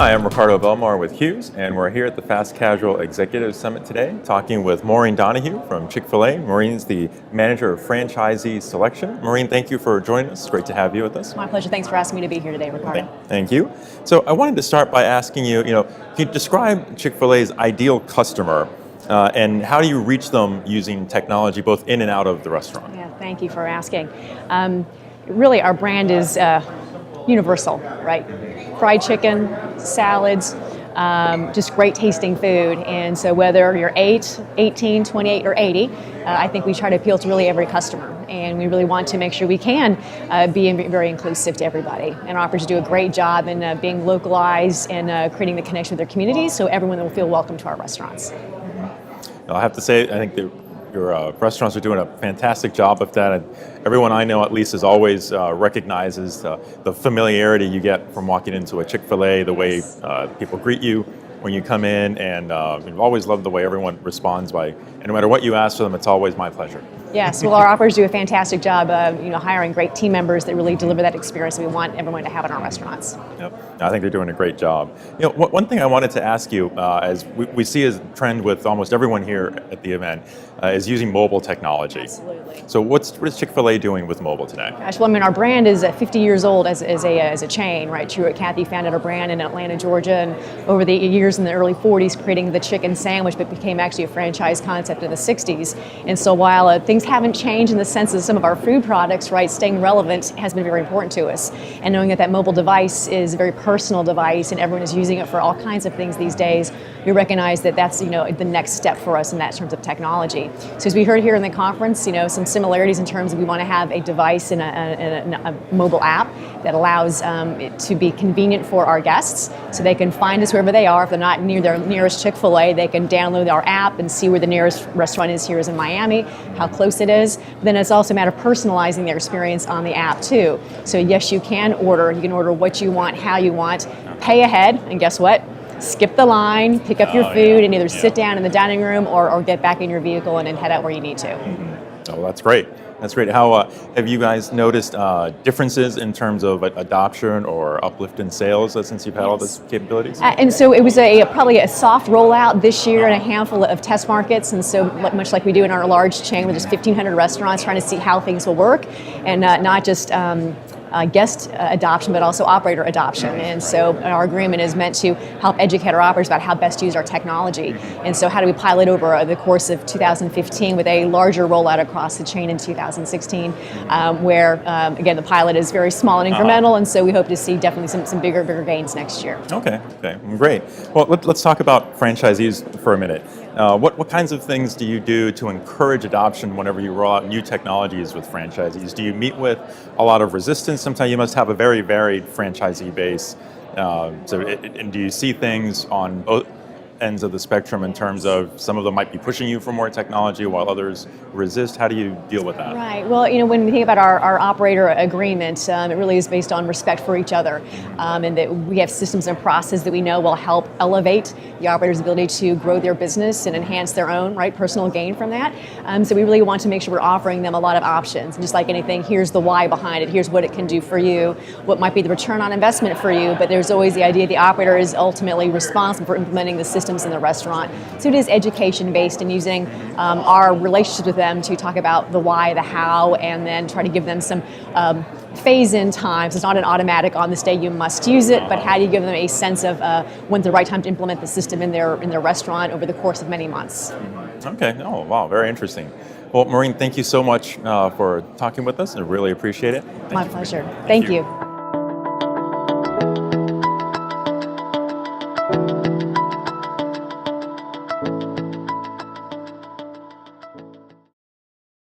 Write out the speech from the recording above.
Hi, I'm Ricardo Belmar with Hughes, and we're here at the Fast Casual Executive Summit today, talking with Maureen Donahue from Chick-fil-A. Maureen's the manager of Franchisee Selection. Maureen, thank you for joining us. Great to have you with us. My pleasure. Thanks for asking me to be here today, Ricardo. Thank you. So I wanted to start by asking you, can you describe Chick-fil-A's ideal customer, and how do you reach them using technology both in and out of the restaurant? Yeah, thank you for asking. Really, our brand is universal, right? Fried chicken, salads, just great tasting food. And so whether you're 8, 18, 28, or 80, I think we try to appeal to really every customer. And we really want to make sure we can be very inclusive to everybody. And our operators do a great job in being localized and creating the connection with their communities so everyone will feel welcome to our restaurants. I have to say, I think that your restaurants are doing a fantastic job of that. And everyone I know, at least, is always recognizes the familiarity you get from walking into a Chick-fil-A, the way people greet you when you come in, and we've always loved the way everyone responds and no matter what you ask for them, it's always my pleasure. Yes, well, our operators do a fantastic job hiring great team members that really deliver that experience that we want everyone to have in our restaurants. Yep, I think they're doing a great job. One thing I wanted to ask you, as we see as a trend with almost everyone here at the event, is using mobile technology. Absolutely. So what is Chick-fil-A doing with mobile today? Gosh, well, our brand is 50 years old as a chain, right? Truett Cathy founded our brand in Atlanta, Georgia, and over the years in the early 40s, creating the chicken sandwich, but became actually a franchise concept in the 60s. And so while things haven't changed in the sense of some of our food products, right, staying relevant has been very important to us. And knowing that mobile device is a very personal device and everyone is using it for all kinds of things these days, we recognize that that's the next step for us in that terms of technology. So as we heard here in the conference, some similarities in terms of we want to have a device and a mobile app that allows it to be convenient for our guests so they can find us wherever they are. If they're not near their nearest Chick-fil-A, they can download our app and see where the nearest restaurant is here in Miami, how close it is. But then it's also a matter of personalizing their experience on the app too. So yes, you can order what you want, how you want, pay ahead, and guess what? Skip the line, pick up your food, and either sit down in the dining room or get back in your vehicle and head out where you need to. Oh, that's great. That's great. How have you guys noticed differences in terms of adoption or uplift in sales since you've had all these capabilities? And so it was probably a soft rollout this year in a handful of test markets. And so much like we do in our large chain where there's 1,500 restaurants, trying to see how things will work and not just guest adoption, but also operator adoption. And so our agreement is meant to help educate our operators about how best to use our technology. And so how do we pilot over the course of 2015 with a larger rollout across the chain in 2016, where, again, the pilot is very small and incremental, and so we hope to see definitely some bigger gains next year. Okay, great. Well, let's talk about franchisees for a minute. What kinds of things do you do to encourage adoption whenever you roll out new technologies with franchisees? Do you meet with a lot of resistance? Sometimes you must have a very varied franchisee base. And do you see things on both ends of the spectrum in terms of some of them might be pushing you for more technology while others resist? How do you deal with that? Right. Well, when we think about our operator agreement, it really is based on respect for each other, and that we have systems and processes that we know will help elevate the operator's ability to grow their business and enhance their own personal gain from that. So we really want to make sure we're offering them a lot of options. And just like anything, here's the why behind it. Here's what it can do for you. What might be the return on investment for you? But there's always the idea the operator is ultimately responsible for implementing the system in the restaurant. So it is education based and using our relationships with them to talk about the why, the how, and then try to give them some phase-in times. It's not an automatic on this day you must use it, but how do you give them a sense of when's the right time to implement the system in their restaurant over the course of many months. Okay. Oh, wow. Very interesting. Well, Maureen, thank you so much for talking with us. I really appreciate it. My pleasure. Thank you.